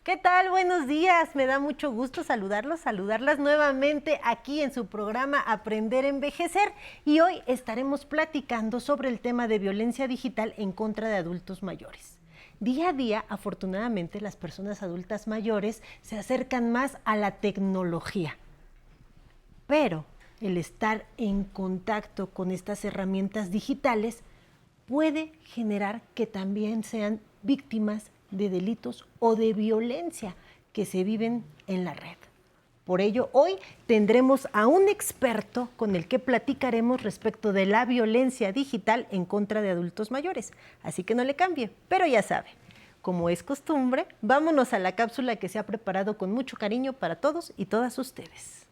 ¿Qué tal? Buenos días. Me da mucho gusto saludarlas nuevamente aquí en su programa Aprender a Envejecer. Y hoy estaremos platicando sobre el tema de violencia digital en contra de adultos mayores. Día a día, afortunadamente, las personas adultas mayores se acercan más a la tecnología. Pero el estar en contacto con estas herramientas digitales puede generar que también sean víctimas de delitos o de violencia que se viven en la red. Por ello, hoy tendremos a un experto con el que platicaremos respecto de la violencia digital en contra de adultos mayores. Así que no le cambie, pero ya sabe, como es costumbre, vámonos a la cápsula que se ha preparado con mucho cariño para todos y todas ustedes.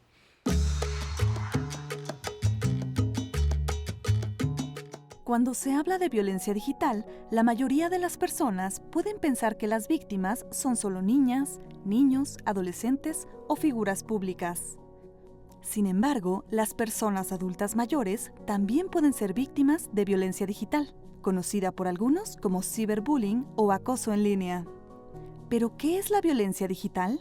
Cuando se habla de violencia digital, la mayoría de las personas pueden pensar que las víctimas son solo niñas, niños, adolescentes o figuras públicas. Sin embargo, las personas adultas mayores también pueden ser víctimas de violencia digital, conocida por algunos como ciberbullying o acoso en línea. ¿Pero qué es la violencia digital?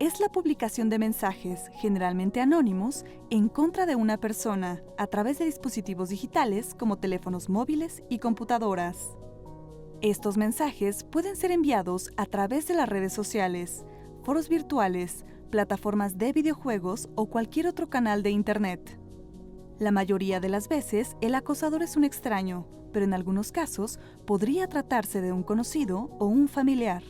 Es la publicación de mensajes, generalmente anónimos, en contra de una persona a través de dispositivos digitales como teléfonos móviles y computadoras. Estos mensajes pueden ser enviados a través de las redes sociales, foros virtuales, plataformas de videojuegos o cualquier otro canal de Internet. La mayoría de las veces, el acosador es un extraño, pero en algunos casos podría tratarse de un conocido o un familiar.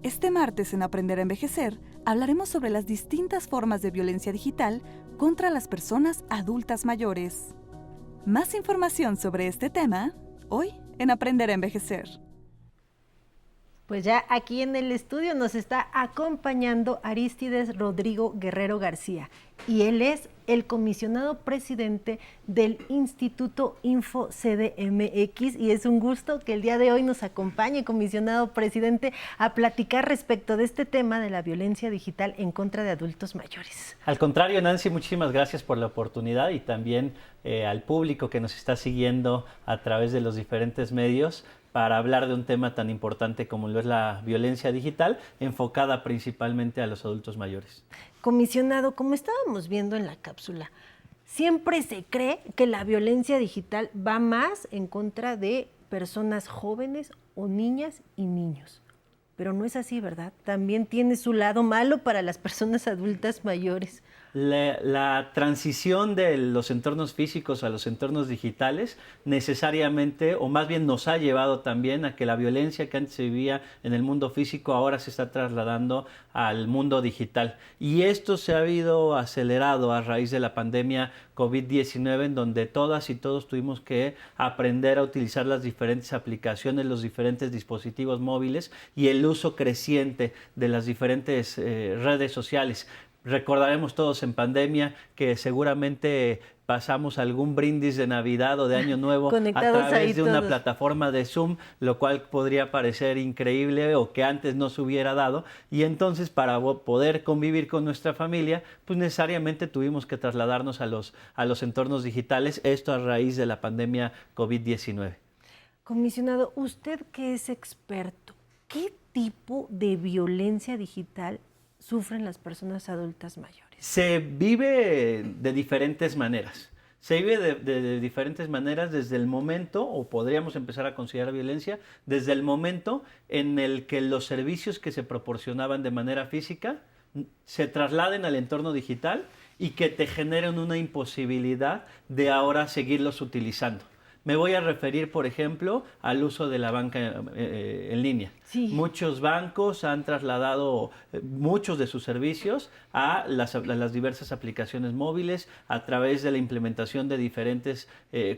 Este martes en Aprender a Envejecer hablaremos sobre las distintas formas de violencia digital contra las personas adultas mayores. Más información sobre este tema hoy en Aprender a Envejecer. Pues ya aquí en el estudio nos está acompañando Arístides Rodrigo Guerrero García y él es el comisionado presidente del Instituto Info CDMX y es un gusto que el día de hoy nos acompañe, comisionado presidente, a platicar respecto de este tema de la violencia digital en contra de adultos mayores. Al contrario, Nancy, muchísimas gracias por la oportunidad y también al público que nos está siguiendo a través de los diferentes medios para hablar de un tema tan importante como lo es la violencia digital, enfocada principalmente a los adultos mayores. Comisionado, como estábamos viendo en la cápsula, siempre se cree que la violencia digital va más en contra de personas jóvenes o niñas y niños. Pero no es así, ¿verdad? También tiene su lado malo para las personas adultas mayores. La transición de los entornos físicos a los entornos digitales necesariamente, o más bien nos ha llevado también a que la violencia que antes se vivía en el mundo físico ahora se está trasladando al mundo digital. Y esto se ha ido acelerado a raíz de la pandemia COVID-19, en donde todas y todos tuvimos que aprender a utilizar las diferentes aplicaciones, los diferentes dispositivos móviles y el uso creciente de las diferentes redes sociales. Recordaremos todos en pandemia que seguramente pasamos algún brindis de Navidad o de Año Nuevo a través de una plataforma de Zoom, lo cual podría parecer increíble o que antes no se hubiera dado. Y entonces, para poder convivir con nuestra familia, pues necesariamente tuvimos que trasladarnos a los entornos digitales, esto a raíz de la pandemia COVID-19. Comisionado, usted que es experto, ¿qué tipo de violencia digital sufren las personas adultas mayores? Se vive de diferentes maneras. Se vive de diferentes maneras desde el momento, o podríamos empezar a considerar violencia, desde el momento en el que los servicios que se proporcionaban de manera física se trasladen al entorno digital y que te generen una imposibilidad de ahora seguirlos utilizando. Me voy a referir, por ejemplo, al uso de la banca en línea. Sí. Muchos bancos han trasladado muchos de sus servicios a las diversas aplicaciones móviles a través de la implementación de diferentes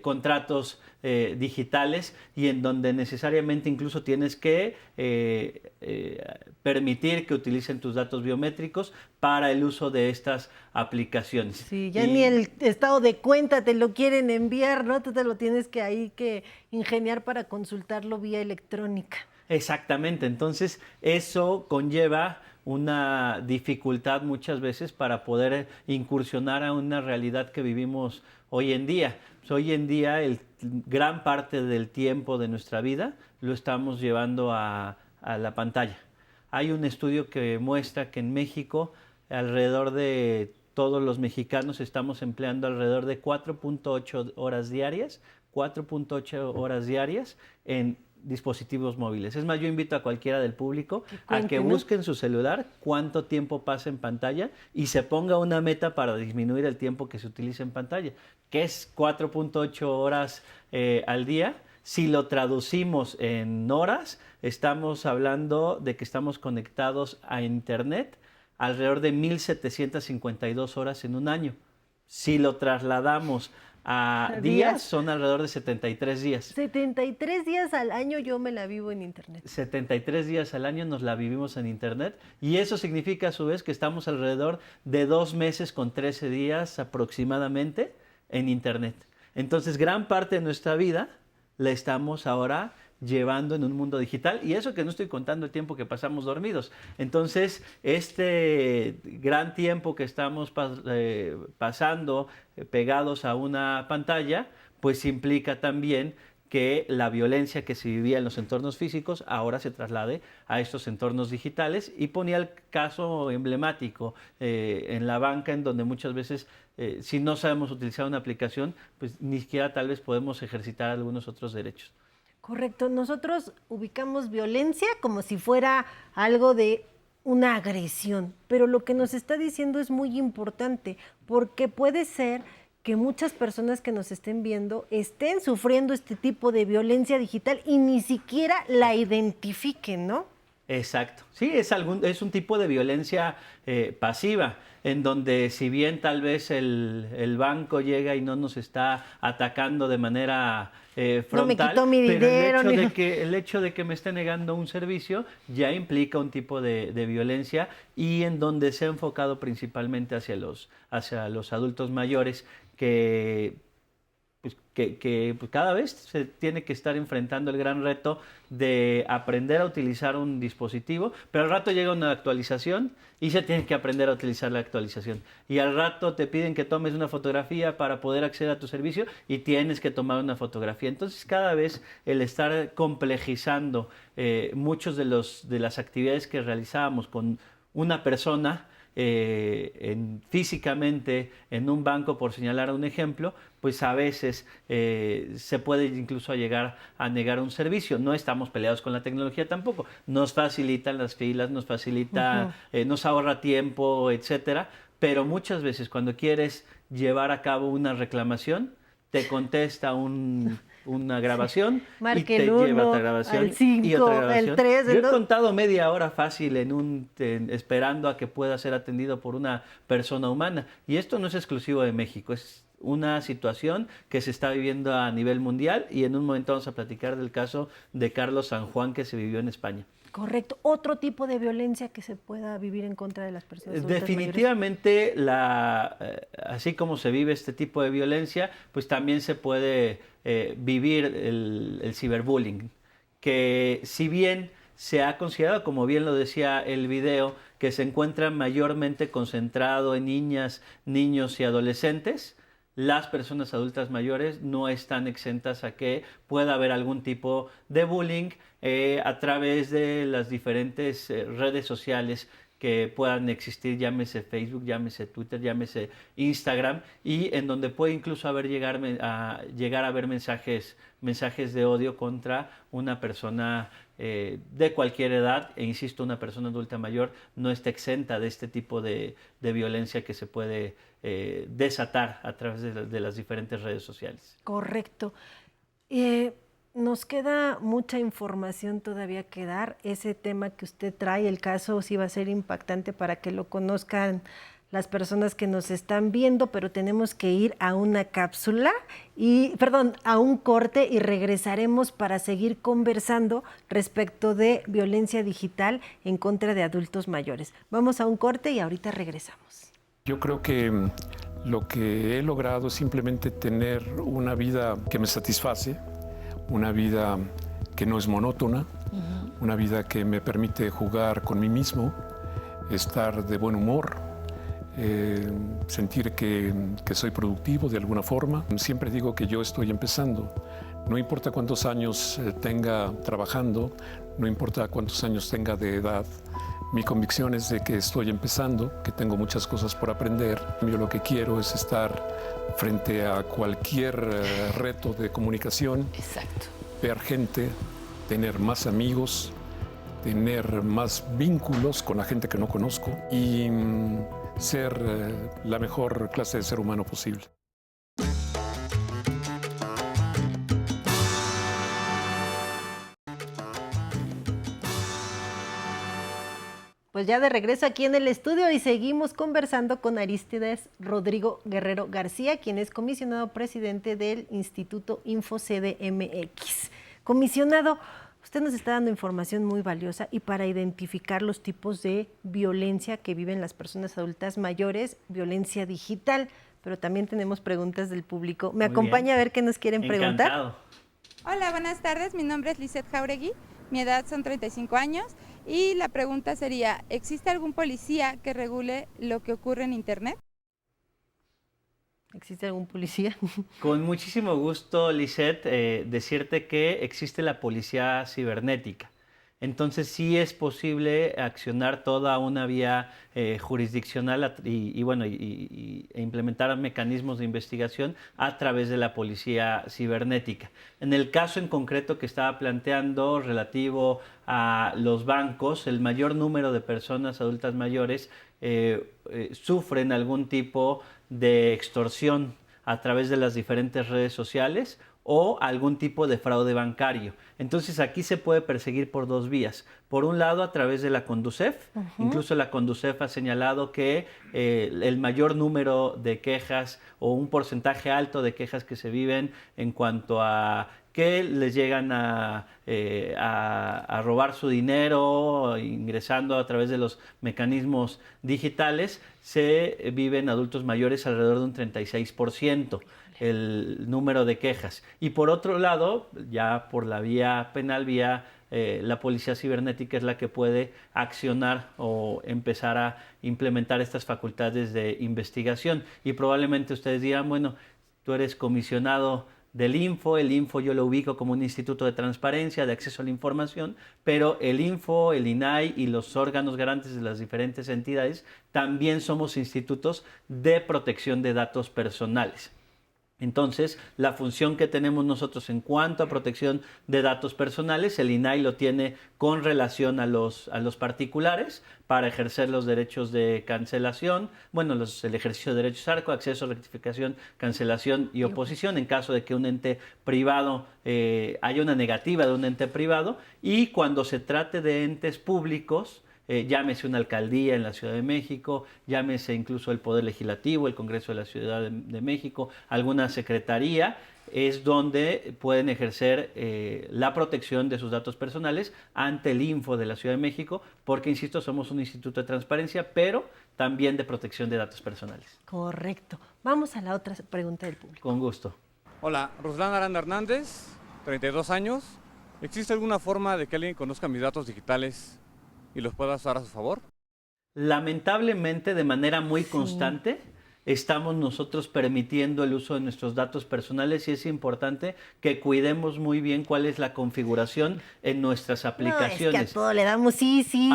contratos digitales y en donde necesariamente incluso tienes que permitir que utilicen tus datos biométricos para el uso de estas aplicaciones. Sí, ya ni el estado de cuenta te lo quieren enviar, ¿no? Tú te lo tienes que ingeniar para consultarlo vía electrónica. Exactamente, entonces eso conlleva una dificultad muchas veces para poder incursionar a una realidad que vivimos hoy en día. Hoy en día gran parte del tiempo de nuestra vida lo estamos llevando a la pantalla. hay un estudio que muestra que en México alrededor de todos los mexicanos estamos empleando alrededor de 4.8 horas diarias, 4.8 horas diarias en dispositivos móviles. Es más, yo invito a cualquiera del público a que busque en su celular cuánto tiempo pasa en pantalla y se ponga una meta para disminuir el tiempo que se utiliza en pantalla, que es 4.8 horas al día. Si lo traducimos en horas, estamos hablando de que estamos conectados a Internet alrededor de 1,752 horas en un año. Si lo trasladamos a días, son alrededor de 73 días. 73 días al año yo me la vivo en Internet. 73 días al año nos la vivimos en Internet y eso significa a su vez que estamos alrededor de 2 meses con 13 días aproximadamente en Internet. Entonces, gran parte de nuestra vida la estamos ahora llevando en un mundo digital y eso que no estoy contando el tiempo que pasamos dormidos. Entonces, este gran tiempo que estamos pasando pegados a una pantalla, pues implica también que la violencia que se vivía en los entornos físicos ahora se traslade a estos entornos digitales y ponía el caso emblemático en la banca en donde muchas veces si no sabemos utilizar una aplicación, pues ni siquiera tal vez podemos ejercitar algunos otros derechos. Correcto. Nosotros ubicamos violencia como si fuera algo de una agresión, pero lo que nos está diciendo es muy importante porque puede ser que muchas personas que nos estén viendo estén sufriendo este tipo de violencia digital y ni siquiera la identifiquen, ¿no? Exacto. Sí, es un tipo de violencia pasiva, en donde si bien tal vez el banco llega y no nos está atacando de manera frontal, no me quitó mi dinero, pero el hecho de que me esté negando un servicio ya implica un tipo de violencia y en donde se ha enfocado principalmente hacia los adultos mayores que cada vez se tiene que estar enfrentando el gran reto de aprender a utilizar un dispositivo, pero al rato llega una actualización y se tiene que aprender a utilizar la actualización. Y al rato te piden que tomes una fotografía para poder acceder a tu servicio y tienes que tomar una fotografía. Entonces cada vez el estar complejizando muchos de las actividades que realizábamos con una persona físicamente en un banco, por señalar un ejemplo, pues a veces se puede incluso llegar a negar un servicio. No estamos peleados con la tecnología tampoco. Nos facilitan las filas, nos facilita, nos ahorra tiempo, etcétera. Pero muchas veces cuando quieres llevar a cabo una reclamación, te contesta una grabación y te lleva otra grabación al 5, y otra grabación. El 3, Yo he contado media hora fácil esperando a que pueda ser atendido por una persona humana. Y esto no es exclusivo de México, es una situación que se está viviendo a nivel mundial y en un momento vamos a platicar del caso de Carlos San Juan que se vivió en España. Correcto. ¿Otro tipo de violencia que se pueda vivir en contra de las personas adultas definitivamente, así como se vive este tipo de violencia, pues también se puede vivir el ciberbullying, que si bien se ha considerado, como bien lo decía el video, que se encuentra mayormente concentrado en niñas, niños y adolescentes, las personas adultas mayores no están exentas a que pueda haber algún tipo de bullying a través de las diferentes redes sociales que puedan existir, llámese Facebook, llámese Twitter, llámese Instagram, y en donde puede incluso llegar a haber mensajes de odio contra una persona de cualquier edad, e insisto, una persona adulta mayor no está exenta de este tipo de violencia que se puede desatar a través de las diferentes redes sociales. Correcto. Nos queda mucha información todavía que dar. Ese tema que usted trae, el caso sí va a ser impactante para que lo conozcan las personas que nos están viendo, pero tenemos que ir a una cápsula a un corte y regresaremos para seguir conversando respecto de violencia digital en contra de adultos mayores. Vamos a un corte y ahorita regresamos. Yo creo que lo que he logrado es simplemente tener una vida que me satisface, una vida que no es monótona, una vida que me permite jugar con mí mismo, estar de buen humor, sentir que soy productivo de alguna forma. Siempre digo que yo estoy empezando, No importa cuántos años tenga trabajando, no importa cuántos años tenga de edad, mi convicción es de que estoy empezando, que tengo muchas cosas por aprender. Yo lo que quiero es estar frente a cualquier reto de comunicación, ver gente, tener más amigos, tener más vínculos con la gente que no conozco y ser la mejor clase de ser humano posible. Pues ya de regreso aquí en el estudio y seguimos conversando con Arístides Rodrigo Guerrero García, quien es comisionado presidente del Instituto InfoCDMX. Comisionado, usted nos está dando información muy valiosa y para identificar los tipos de violencia que viven las personas adultas mayores, violencia digital, pero también tenemos preguntas del público. ¿Me acompaña a ver qué nos quieren preguntar? Encantado. Hola, buenas tardes. Mi nombre es Lisette Jauregui. Mi edad son 35 años y la pregunta sería, ¿existe algún policía que regule lo que ocurre en Internet? ¿Existe algún policía? Con muchísimo gusto, Lisette, decirte que existe la policía cibernética. Entonces sí es posible accionar toda una vía jurisdiccional e implementar mecanismos de investigación a través de la policía cibernética. En el caso en concreto que estaba planteando relativo a los bancos, el mayor número de personas adultas mayores sufren algún tipo de extorsión a través de las diferentes redes sociales o algún tipo de fraude bancario. Entonces aquí se puede perseguir por dos vías. Por un lado, a través de la Conducef. Incluso la Conducef ha señalado que el mayor número de quejas o un porcentaje alto de quejas que se viven en cuanto a que les llegan a robar su dinero ingresando a través de los mecanismos digitales, se viven adultos mayores alrededor de un 36%. El número de quejas. Y por otro lado, ya por la vía penal, la policía cibernética es la que puede accionar o empezar a implementar estas facultades de investigación. Y probablemente ustedes dirán, bueno, tú eres comisionado del Info, el Info yo lo ubico como un instituto de transparencia, de acceso a la información, pero el Info, el INAI y los órganos garantes de las diferentes entidades también somos institutos de protección de datos personales. Entonces, la función que tenemos nosotros en cuanto a protección de datos personales, el INAI lo tiene con relación a los particulares para ejercer los derechos de cancelación, el ejercicio de derechos ARCO, acceso, rectificación, cancelación y oposición en caso de que un ente privado haya una negativa de un ente privado, y cuando se trate de entes públicos, llámese una alcaldía en la Ciudad de México, llámese incluso el Poder Legislativo, el Congreso de la Ciudad de México, alguna secretaría, es donde pueden ejercer la protección de sus datos personales ante el Info de la Ciudad de México, porque, insisto, somos un instituto de transparencia, pero también de protección de datos personales. Correcto. Vamos a la otra pregunta del público. Con gusto. Hola, Roslán Aranda Hernández, 32 años. ¿Existe alguna forma de que alguien conozca mis datos digitales y los pueda usar a su favor? Lamentablemente, de manera muy constante, estamos nosotros permitiendo el uso de nuestros datos personales y es importante que cuidemos muy bien cuál es la configuración en nuestras aplicaciones. No, es que a todo le damos sí,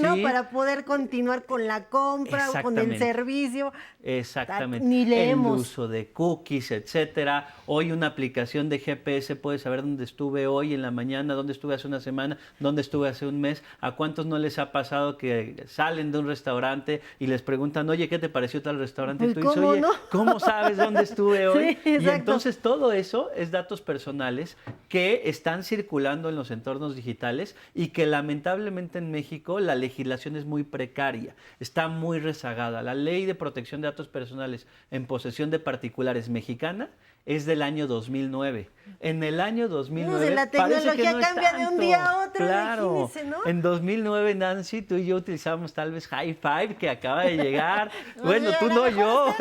¿no? Para poder continuar con la compra o con el servicio. Exactamente. Ni leemos. El uso de cookies, etcétera. Hoy una aplicación de GPS puede saber dónde estuve hoy en la mañana, dónde estuve hace una semana, dónde estuve hace un mes. ¿A cuántos no les ha pasado que salen de un restaurante y les preguntan, oye, ¿qué te pareció tal restaurante? Pues, y tú dices, ¿cómo oye, no? ¿cómo sabes dónde estuve hoy? Sí, y entonces todo eso es datos personales que están circulando en los entornos digitales y que lamentablemente en México la legislación es muy precaria, está muy rezagada. La Ley de Protección de Datos Personales en posesión de particulares mexicana es del año 2009. En el año 2009 la tecnología no es cambia de un día a otro, claro. imagínese, ¿no? En 2009, Nancy, tú y yo utilizamos tal vez High Five, que acaba de llegar. Bueno, tú no, yo.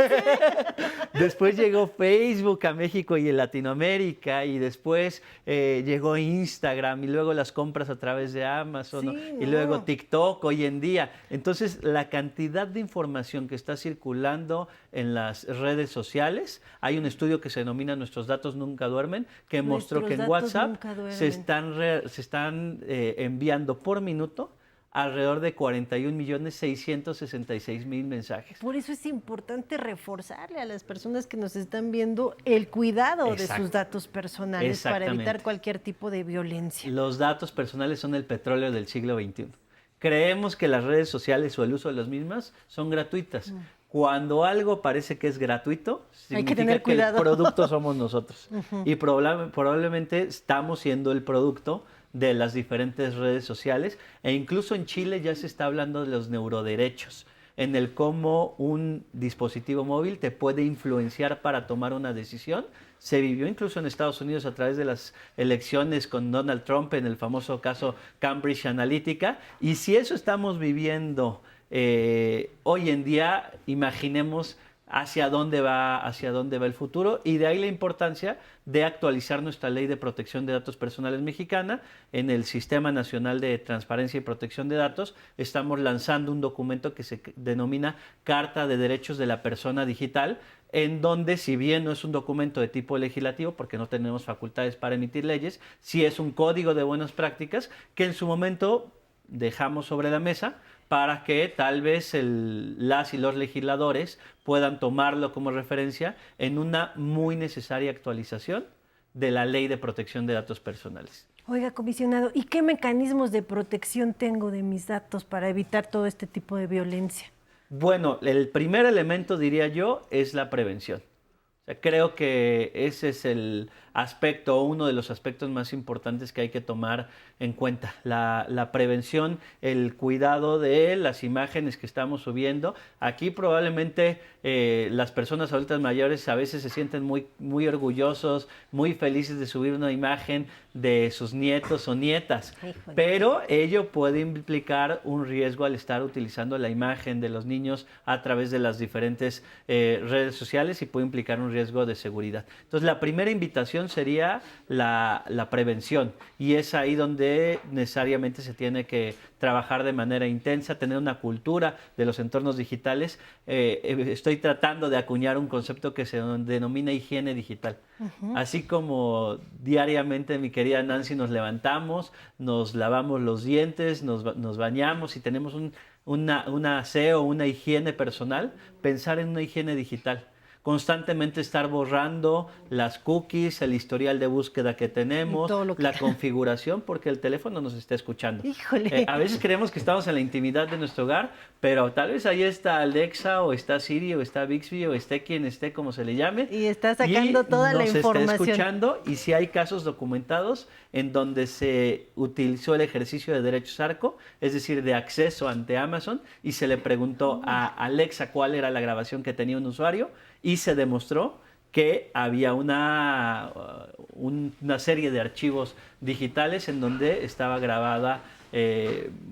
Después llegó Facebook a México y en Latinoamérica, y después llegó Instagram, y luego las compras a través de Amazon, Sí, y luego TikTok hoy en día. Entonces, la cantidad de información que está circulando en las redes sociales, hay un estudio que se denomina denomina Nuestros datos nunca duermen, que mostró que en WhatsApp se están enviando por minuto alrededor de 41.666.000 mensajes. Por eso es importante reforzarle a las personas que nos están viendo el cuidado de sus datos personales para evitar cualquier tipo de violencia. Los datos personales son el petróleo del siglo XXI. Creemos que las redes sociales o el uso de las mismas son gratuitas. Cuando algo parece que es gratuito, significa que el producto somos nosotros. Y probablemente estamos siendo el producto de las diferentes redes sociales, e incluso en Chile ya se está hablando de los neuroderechos, en el cómo un dispositivo móvil te puede influenciar para tomar una decisión. Se vivió incluso en Estados Unidos a través de las elecciones con Donald Trump en el famoso caso Cambridge Analytica, y si eso estamos viviendo hoy en día, imaginemos hacia dónde va el futuro, y de ahí la importancia de actualizar nuestra Ley de Protección de Datos Personales mexicana. En el Sistema Nacional de Transparencia y Protección de Datos estamos lanzando un documento que se denomina Carta de Derechos de la Persona Digital, en donde, si bien no es un documento de tipo legislativo, porque no tenemos facultades para emitir leyes, sí es un código de buenas prácticas que en su momento dejamos sobre la mesa para que tal vez las y los legisladores puedan tomarlo como referencia en una muy necesaria actualización de la Ley de Protección de Datos Personales. Oiga, comisionado, ¿y qué mecanismos de protección tengo de mis datos para evitar todo este tipo de violencia? Bueno, el primer elemento, diría yo, es la prevención. O sea, creo que ese es el aspecto, uno de los aspectos más importantes que hay que tomar en cuenta. La prevención, el cuidado de las imágenes que estamos subiendo. Aquí probablemente las personas adultas mayores a veces se sienten muy orgullosos, muy felices de subir una imagen de sus nietos o nietas. Híjole. Pero ello puede implicar un riesgo al estar utilizando la imagen de los niños a través de las diferentes redes sociales, y puede implicar un riesgo de seguridad. Entonces, la primera invitación sería la prevención, y es ahí donde necesariamente se tiene que trabajar de manera intensa, tener una cultura de los entornos digitales. Estoy tratando de acuñar un concepto que se denomina higiene digital. Así como diariamente, mi querida Nancy, nos levantamos, nos lavamos los dientes, nos bañamos y tenemos un aseo, una higiene personal, pensar en una higiene digital. Constantemente estar borrando las cookies, el historial de búsqueda que tenemos, la configuración, porque el teléfono nos está escuchando. Híjole. A veces creemos que estamos en la intimidad de nuestro hogar, pero tal vez ahí está Alexa, o está Siri, o está Bixby, o esté quien esté, como se le llame. Y está sacando toda la información. Nos está escuchando, y si hay casos documentados en donde se utilizó el ejercicio de derechos ARCO, es decir, de acceso ante Amazon, y se le preguntó a Alexa cuál era la grabación que tenía un usuario, y se demostró que había una serie de archivos digitales en donde estaba grabada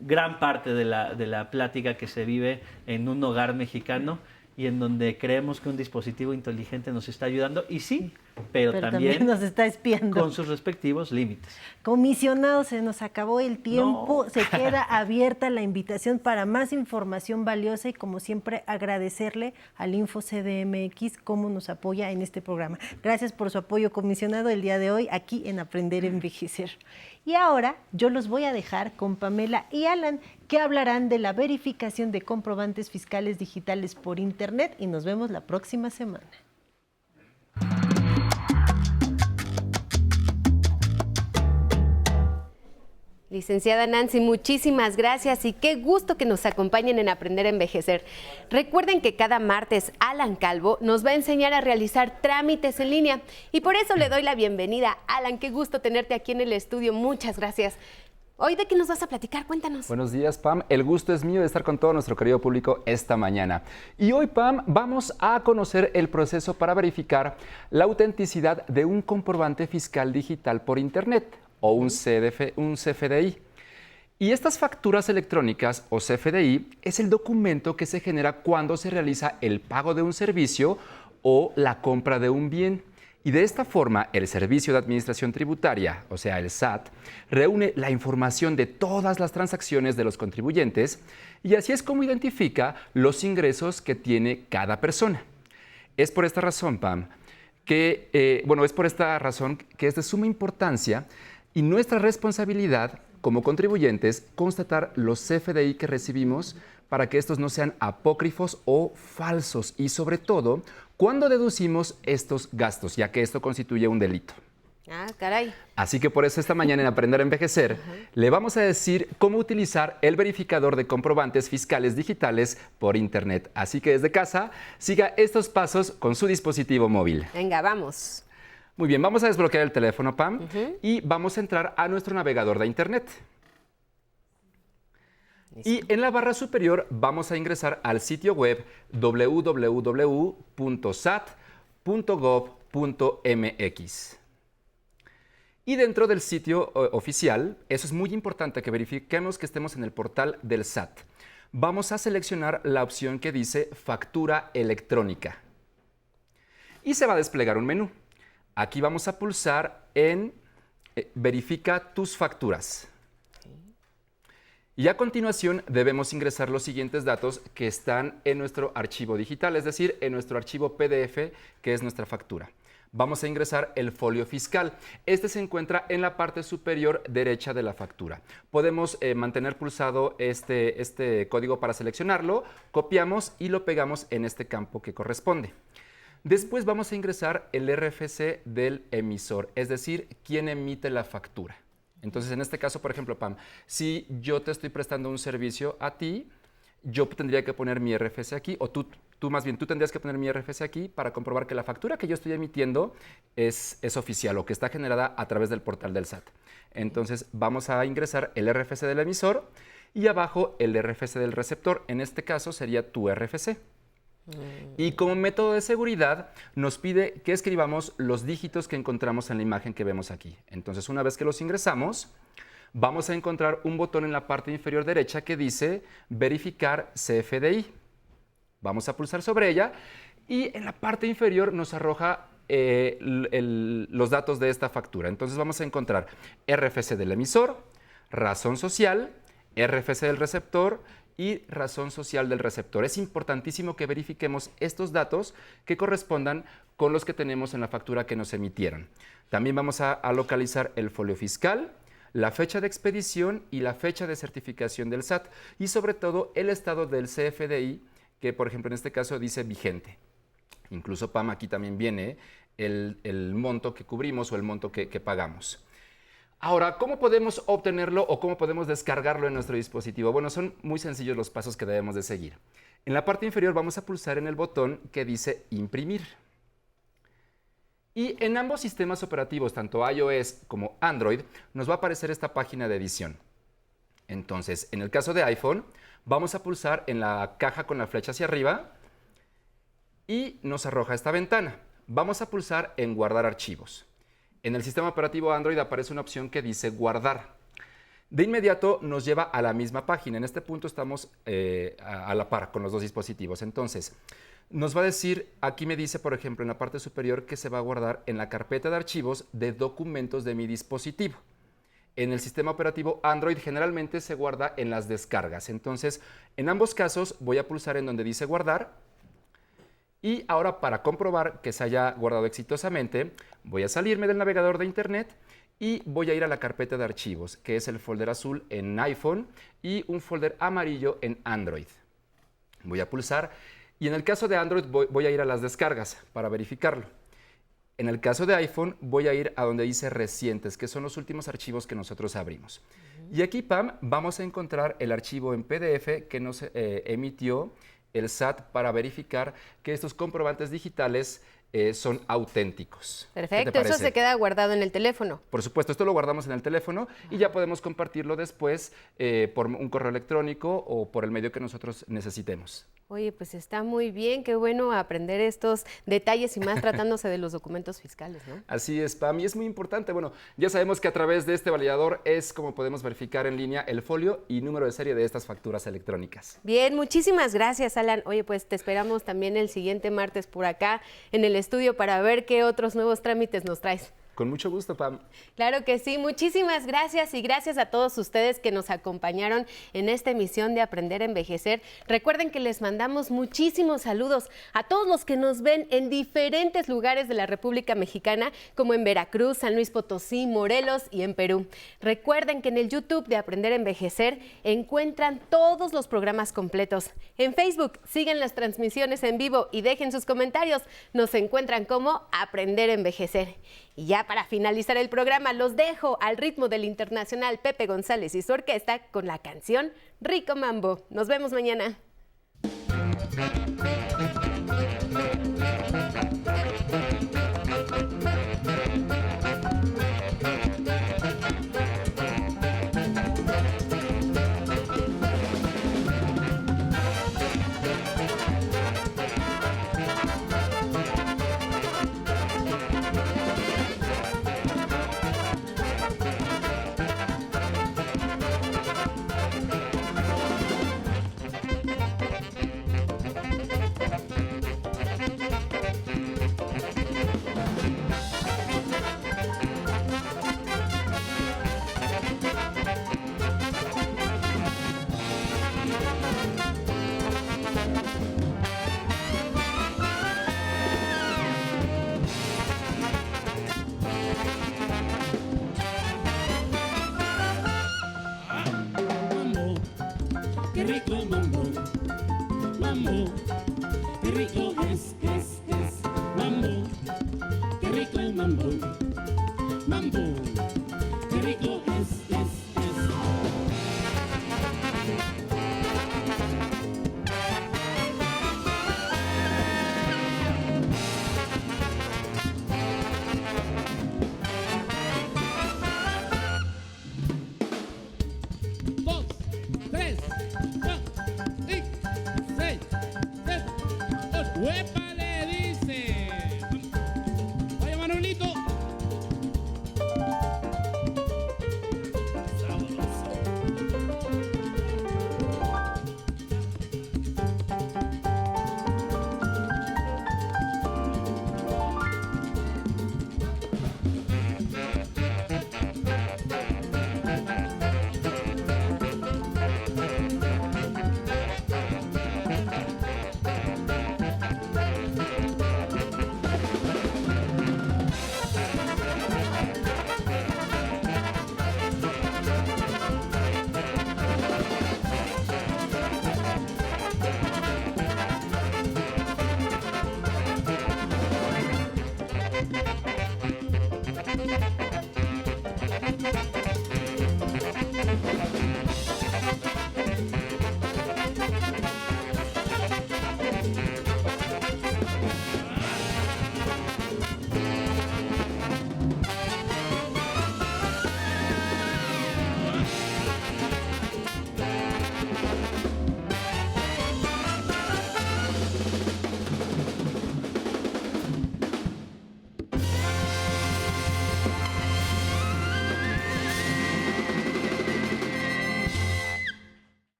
gran parte de la plática que se vive en un hogar mexicano, y en donde creemos que un dispositivo inteligente nos está ayudando, y sí, pero también nos está espiando, con sus respectivos límites. Comisionado, se nos acabó el tiempo, se queda abierta la invitación para más información valiosa, y como siempre agradecerle al Info CDMX cómo nos apoya en este programa. Gracias por su apoyo, comisionado, el día de hoy aquí en Aprender a Envejecer. Y ahora yo los voy a dejar con Pamela y Alan, que hablarán de la verificación de comprobantes fiscales digitales por Internet, y nos vemos la próxima semana. Licenciada Nancy, muchísimas gracias y qué gusto que nos acompañen en Aprender a Envejecer. Recuerden que cada martes Alan Calvo nos va a enseñar a realizar trámites en línea, y por eso le doy la bienvenida. Alan, qué gusto tenerte aquí en el estudio, muchas gracias. Hoy, ¿de qué nos vas a platicar? Cuéntanos. Buenos días, Pam. El gusto es mío de estar con todo nuestro querido público esta mañana. Y hoy, Pam, vamos a conocer el proceso para verificar la autenticidad de un comprobante fiscal digital por Internet, o un CFDI. Y estas facturas electrónicas, o CFDI, es el documento que se genera cuando se realiza el pago de un servicio o la compra de un bien. Y de esta forma, el Servicio de Administración Tributaria, o sea, el SAT, reúne la información de todas las transacciones de los contribuyentes, y así es como identifica los ingresos que tiene cada persona. Es por esta razón, Pam, que, bueno, es por esta razón que es de suma importancia y nuestra responsabilidad como contribuyentes constatar los CFDI que recibimos para que estos no sean apócrifos o falsos y sobre todo cuando deducimos estos gastos, ya que esto constituye un delito. Ah, caray. Así que por eso esta mañana en Aprender a Envejecer le vamos a decir cómo utilizar el verificador de comprobantes fiscales digitales por Internet. Así que desde casa siga estos pasos con su dispositivo móvil. Venga, vamos. Muy bien, vamos a desbloquear el teléfono, Pam, y vamos a entrar a nuestro navegador de Internet. Y en la barra superior vamos a ingresar al sitio web www.sat.gov.mx. Y dentro del sitio oficial, eso es muy importante que verifiquemos que estemos en el portal del SAT. Vamos a seleccionar la opción que dice Factura electrónica. Y se va a desplegar un menú. Aquí vamos a pulsar en Verifica tus facturas. Y a continuación debemos ingresar los siguientes datos que están en nuestro archivo digital, es decir, en nuestro archivo PDF, que es nuestra factura. Vamos a ingresar el folio fiscal. Este se encuentra en la parte superior derecha de la factura. Podemos mantener pulsado este código para seleccionarlo, copiamos y lo pegamos en este campo que corresponde. Después vamos a ingresar el RFC del emisor, es decir, quién emite la factura. Entonces, en este caso, por ejemplo, Pam, si yo te estoy prestando un servicio a ti, yo tendría que poner mi RFC aquí, o tú tendrías que poner mi RFC aquí para comprobar que la factura que yo estoy emitiendo es oficial o que está generada a través del portal del SAT. Entonces, vamos a ingresar el RFC del emisor y abajo el RFC del receptor. En este caso, sería tu RFC. Y como método de seguridad nos pide que escribamos los dígitos que encontramos en la imagen que vemos aquí. Entonces, una vez que los ingresamos, vamos a encontrar un botón en la parte inferior derecha que dice Verificar CFDI. Vamos a pulsar sobre ella y en la parte inferior nos arroja los datos de esta factura. Entonces vamos a encontrar RFC del emisor, razón social, RFC del receptor y razón social del receptor. Es importantísimo que verifiquemos estos datos que correspondan con los que tenemos en la factura que nos emitieron. También vamos a localizar el folio fiscal, la fecha de expedición y la fecha de certificación del SAT y sobre todo el estado del CFDI que, por ejemplo, en este caso dice vigente. Incluso, Pam, aquí también viene el monto que cubrimos o el monto que pagamos. Ahora, ¿cómo podemos obtenerlo o cómo podemos descargarlo en nuestro dispositivo? Bueno, son muy sencillos los pasos que debemos de seguir. En la parte inferior vamos a pulsar en el botón que dice Imprimir. Y en ambos sistemas operativos, tanto iOS como Android, nos va a aparecer esta página de edición. Entonces, en el caso de iPhone, vamos a pulsar en la caja con la flecha hacia arriba y nos arroja esta ventana. Vamos a pulsar en Guardar archivos. En el sistema operativo Android aparece una opción que dice Guardar. De inmediato nos lleva a la misma página. En este punto estamos a la par con los dos dispositivos. Entonces, nos va a decir, aquí me dice, por ejemplo, en la parte superior que se va a guardar en la carpeta de archivos de documentos de mi dispositivo. En el sistema operativo Android generalmente se guarda en las descargas. Entonces, en ambos casos voy a pulsar en donde dice Guardar. Y ahora, para comprobar que se haya guardado exitosamente, voy a salirme del navegador de Internet y voy a ir a la carpeta de archivos, que es el folder azul en iPhone y un folder amarillo en Android. Voy a pulsar y en el caso de Android voy a ir a las descargas para verificarlo. En el caso de iPhone voy a ir a donde dice Recientes, que son los últimos archivos que nosotros abrimos. Y aquí, Pam, vamos a encontrar el archivo en PDF que nos emitió el SAT para verificar que estos comprobantes digitales son auténticos. Perfecto, eso se queda guardado en el teléfono. Por supuesto, esto lo guardamos en el teléfono y ya podemos compartirlo después por un correo electrónico o por el medio que nosotros necesitemos. Oye, pues está muy bien, qué bueno aprender estos detalles y más tratándose de los documentos fiscales, ¿no? Así es, Pam, y es muy importante. Bueno, ya sabemos que a través de este validador es como podemos verificar en línea el folio y número de serie de estas facturas electrónicas. Bien, muchísimas gracias, Alan. Oye, pues te esperamos también el siguiente martes por acá en el estudio para ver qué otros nuevos trámites nos traes. Con mucho gusto, Pam. Claro que sí, muchísimas gracias y gracias a todos ustedes que nos acompañaron en esta emisión de Aprender a Envejecer. Recuerden que les mandamos muchísimos saludos a todos los que nos ven en diferentes lugares de la República Mexicana, como en Veracruz, San Luis Potosí, Morelos y en Perú. Recuerden que en el YouTube de Aprender a Envejecer encuentran todos los programas completos. En Facebook sigan las transmisiones en vivo y dejen sus comentarios. Nos encuentran como Aprender a Envejecer. Y ya para finalizar el programa, los dejo al ritmo del internacional Pepe González y su orquesta con la canción Rico Mambo. Nos vemos mañana. Qué rico mambo, mambo, qué rico es, mambo, qué rico el mambo, mambo, qué rico es. Dos, tres, cuatro,